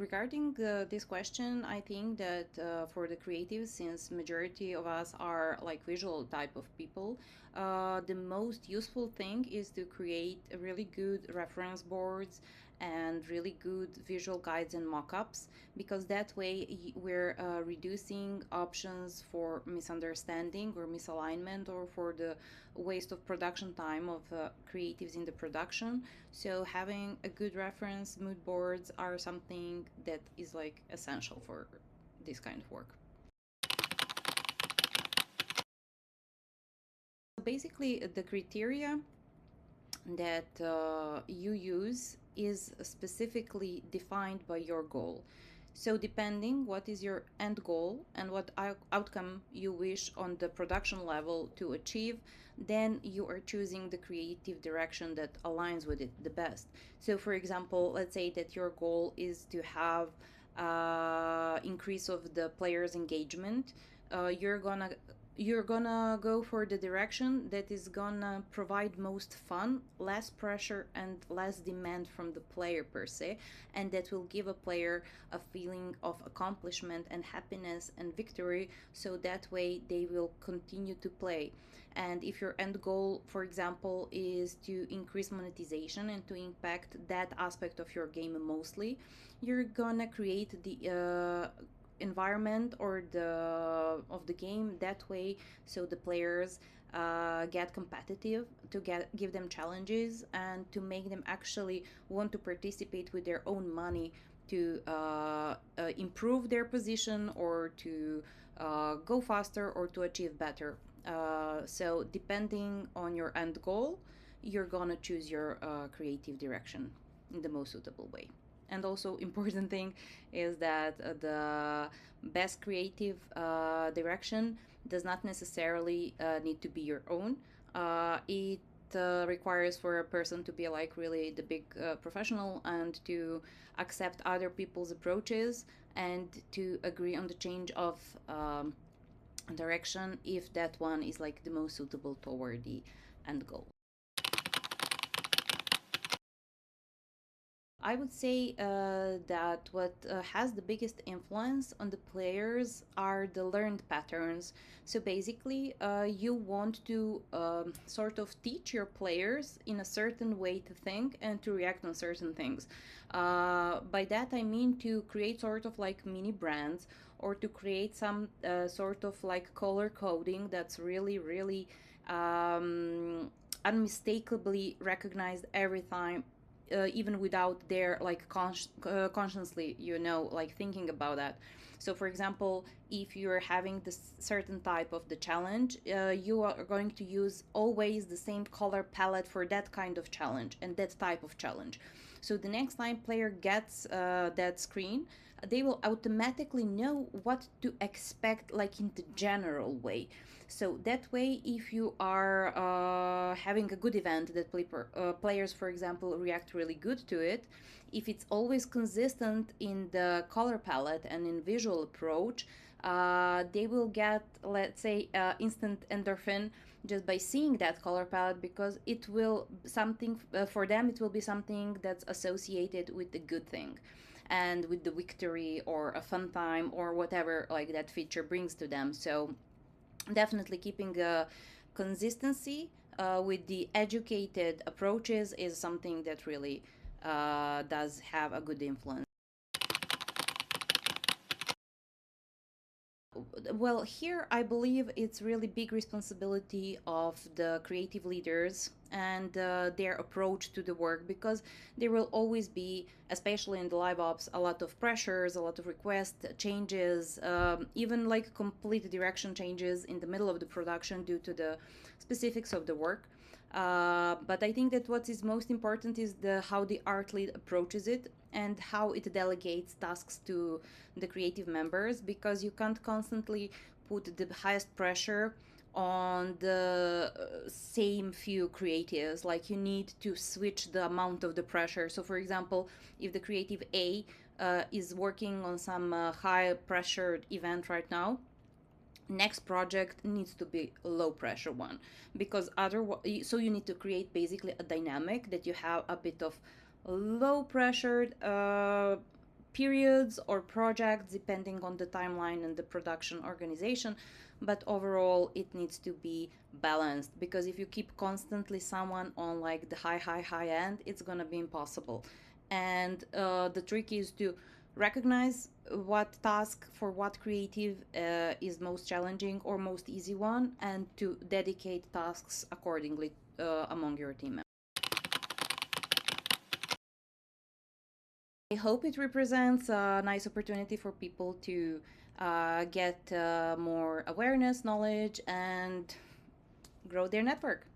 regarding this question, I think that for the creatives, since majority of us are like visual type of people, the most useful thing is to create a really good reference boards and really good visual guides and mockups, because that way we're reducing options for misunderstanding or misalignment or for the waste of production time of creatives in the production. So having a good reference mood boards are something that is like essential for this kind of work. Basically, the criteria that you use is specifically defined by your goal. So depending what is your end goal and what outcome you wish on the production level to achieve, then you are choosing the creative direction that aligns with it the best. So for example, let's say that your goal is to have increase of the players engagement. You're gonna go for the direction that is gonna provide most fun, less pressure, and less demand from the player per se, and that will give a player a feeling of accomplishment and happiness and victory, so that way they will continue to play. And if your end goal, for example, is to increase monetization and to impact that aspect of your game mostly, you're gonna create the environment or the game that way, so the players get competitive, to give them challenges and to make them actually want to participate with their own money to improve their position or to go faster or to achieve better. So depending on your end goal, you're gonna choose your creative direction in the most suitable way. And also important thing is that the best creative direction does not necessarily need to be your own. It requires for a person to be like really the big professional and to accept other people's approaches and to agree on the change of direction if that one is like the most suitable toward the end goal. I would say that what has the biggest influence on the players are the learned patterns. So basically, you want to sort of teach your players in a certain way to think and to react on certain things. By that, I mean to create sort of like mini brands or to create some sort of like color coding that's really, really unmistakably recognized every time, even without their like consciously, like thinking about that. So for example, if you're having this certain type of the challenge, you are going to use always the same color palette for that kind of challenge and that type of challenge. So the next time player gets that screen, they will automatically know what to expect, like in the general way. So that way, if you are having a good event that players, for example, react really good to it, if it's always consistent in the color palette and in visual approach, they will get, let's say, instant endorphin just by seeing that color palette, because it will something for them, it will be something that's associated with the good thing and with the victory or a fun time or whatever like that feature brings to them. So definitely keeping a consistency with the educated approaches is something that really does have a good influence. Well, here I believe it's really big responsibility of the creative leaders and their approach to the work, because there will always be, especially in the live ops, a lot of pressures, a lot of requests, changes, even like complete direction changes in the middle of the production due to the specifics of the work. But I think that what is most important is how the art lead approaches it and how it delegates tasks to the creative members, because you can't constantly put the highest pressure on the same few creatives. Like you need to switch the amount of the pressure. So for example, if the creative A is working on some high pressured event right now, next project needs to be a low pressure one, because otherwise, so you need to create basically a dynamic that you have a bit of low pressured periods or projects depending on the timeline and the production organization, but overall it needs to be balanced, because if you keep constantly someone on like the high end, it's gonna be impossible. And the trick is to recognize what task for what creative is most challenging or most easy one, and to dedicate tasks accordingly among your team members. I hope it represents a nice opportunity for people to get more awareness, knowledge, and grow their network.